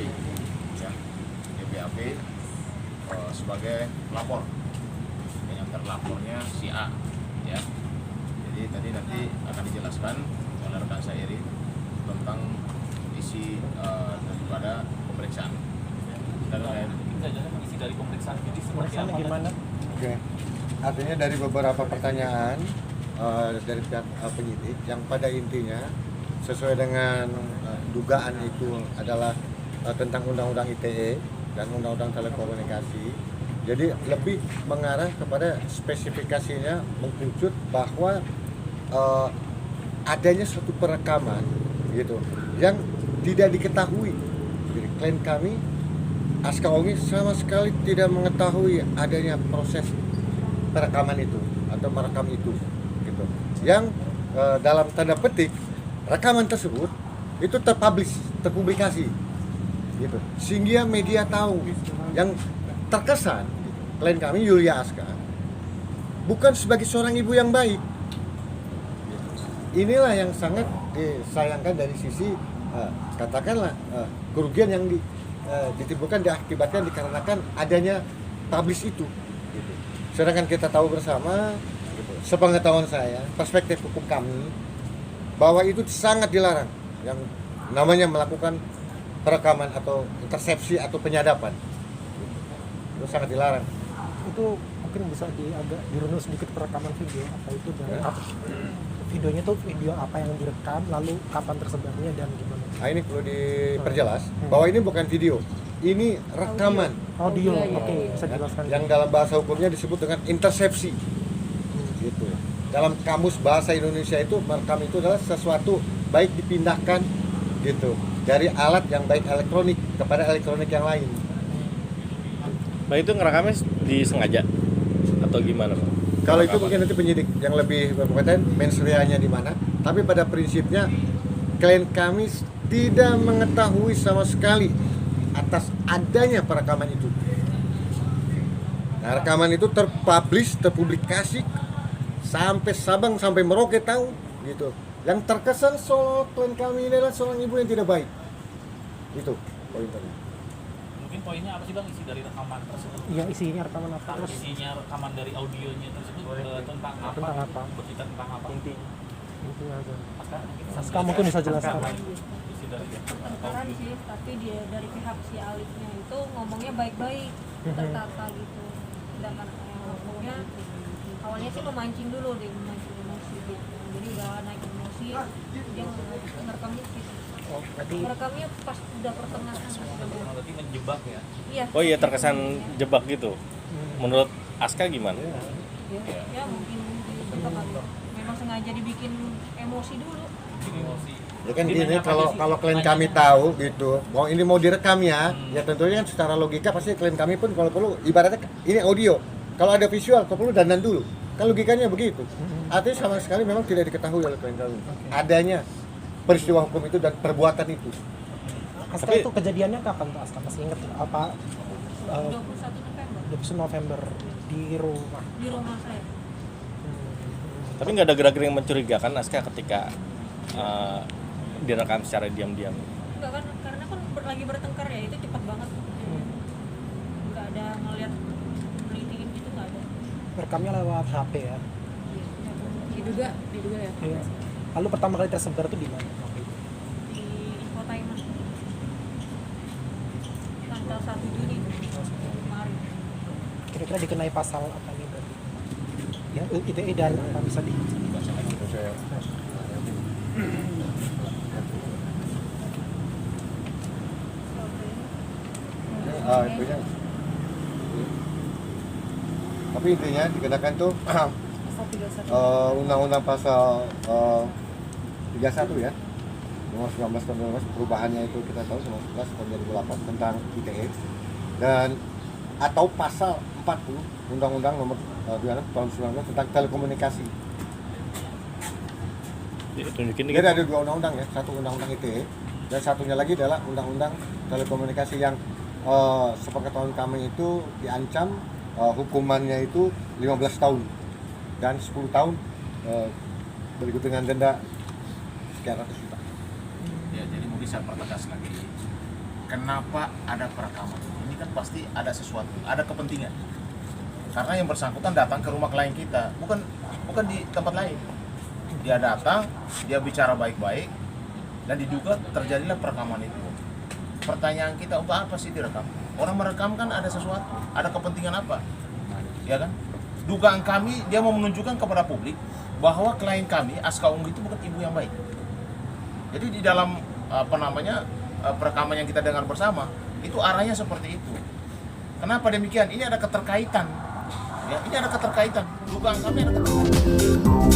ya, DPAP sebagai pelapor, yang terlapornya si A, ya. Jadi tadi nanti akan dijelaskan oleh rekan saya Eri tentang isi daripada pemeriksaan. Isi dari pemeriksaan ini seperti apa? Gimana? Oke. Artinya dari beberapa pertanyaan dari pihak penyidik yang pada intinya sesuai dengan dugaan itu adalah tentang Undang-Undang ITE dan Undang-Undang Telekomunikasi. Jadi lebih mengarah kepada spesifikasinya mengkerucut bahwa adanya suatu perekaman gitu yang tidak diketahui. Jadi klien kami Aska Ongi sama sekali tidak mengetahui adanya proses perekaman itu atau merekam itu gitu. Yang dalam tanda petik rekaman tersebut itu terpublikasi gitu. Sehingga media tahu. Yang terkesan klien kami Yulia Aska bukan sebagai seorang ibu yang baik. Inilah yang sangat disayangkan dari sisi katakanlah kerugian yang ditimbulkan diakibatkan dikarenakan adanya publish itu gitu. Sedangkan kita tahu bersama gitu, sepengetahuan saya, perspektif hukum kami bahwa itu sangat dilarang yang namanya melakukan perekaman atau intersepsi atau penyadapan gitu. Itu sangat dilarang. Itu mungkin bisa agak dirunut sedikit perekaman video apa itu dan videonya tuh video apa yang direkam lalu kapan tersebarnya dan gimana? Nah ini perlu diperjelas bahwa ini bukan video, ini rekaman Audio. Oke, bisa dijelaskan. yang dalam bahasa hukumnya disebut dengan intersepsi gitu. Dalam kamus bahasa Indonesia itu merekam itu adalah sesuatu baik dipindahkan gitu dari alat yang baik elektronik kepada elektronik yang lain. Bang, itu ngerekamnya disengaja atau gimana, Bang? Kalau itu mungkin nanti penyidik yang lebih berkompeten mensreanya di mana, tapi pada prinsipnya klien kami tidak mengetahui sama sekali atas adanya perekaman itu. Nah, rekaman itu terpublikasi sampai Sabang sampai Merauke tahu gitu. Yang terkesan soal klien kami ini adalah seorang ibu yang tidak baik. Itu poinnya. Mungkin poinnya apa sih Bang isi dari rekaman tersebut? Iya, isinya rekaman apa? Terus Isinya rekaman dari audionya tersebut tentang apa? Tentang apa? Bercerita tentang apa? intinya aja. Aska Mungkin bisa jelaskan. Isi dari pertengkaran sih, tapi dia dari pihak si Alifnya itu ngomongnya baik-baik, tertata gitu. Sedangkan yang ngomongnya awalnya sih memancing dulu deh, memancing emosi gitu. Jadi udah naik emosi, dia ngerekamnya gitu. Oh, berarti Merekamnya pas udah pertengahan. berarti menjebak ya. Iya. Oh iya, terkesan jebak gitu. Menurut Aska gimana? Ya mungkin gitu kali. Memang sengaja dibikin emosi dulu. Emosi. Ya kan Jadi ini banyak kalau aja sih kalau klien pertanyaan. kami tahu gitu, mau ini mau direkam ya tentunya kan secara logika pasti klien kami pun kalau perlu ibaratnya ini audio, kalau ada visual kalau perlu dandan dulu, kan logikanya begitu. Artinya sama sekali memang tidak diketahui oleh klien kami adanya peristiwa hukum itu dan perbuatan itu. Aska Tapi- itu kejadiannya kapan tuh Aska? Masih inget apa? 21 November 21 November di rumah. di rumah saya. Tapi nggak ada gerak-gerik yang mencurigakan Aska ketika direkam secara diam-diam. Enggak kan, karena kan lagi bertengkar ya, itu cepat banget. Enggak ada ngeliat melitiin gitu, enggak ada. Rekamnya lewat HP ya. Diduga ya. Iya. Lalu pertama kali tersebar tuh di mana? Di infotainment tanggal 1 Juni kemarin. Kira-kira dikenai pasal apa nih berarti? Ya, ITE dan apa bisa dibacakan? Itu saya itunya. Tapi intinya dikenakan tuh Pasal 31. undang-undang pasal 31 ya. Nomor 19 tahun 2012 perubahannya itu kita tahu 19 tahun 2008 tentang ITE dan atau pasal 40 undang-undang nomor 26 tahun 19 tentang telekomunikasi. Tunjukin Jadi dikit. ada dua undang-undang ya, satu undang-undang ITE dan satunya lagi adalah undang-undang telekomunikasi yang sepengetahuan kami itu diancam hukumannya itu 15 tahun dan 10 tahun berikut dengan denda sekian ratus juta. Ya, jadi mungkin saya pertegas lagi kenapa ada perekaman? Ini kan pasti ada sesuatu, ada kepentingan. Karena yang bersangkutan datang ke rumah klien kita, bukan di tempat lain. Dia datang, dia bicara baik-baik, dan diduga terjadilah perekaman itu. Pertanyaan kita, untuk apa sih direkam? Orang merekam kan ada sesuatu, ada kepentingan apa? Ya kan? Dugaan kami, dia mau menunjukkan kepada publik bahwa klien kami, Aska Ungu itu bukan ibu yang baik. Jadi di dalam perekaman yang kita dengar bersama, itu arahnya seperti itu. Kenapa demikian? Ini ada keterkaitan. Ya, ini ada keterkaitan. Dugaan kami ada keterkaitan.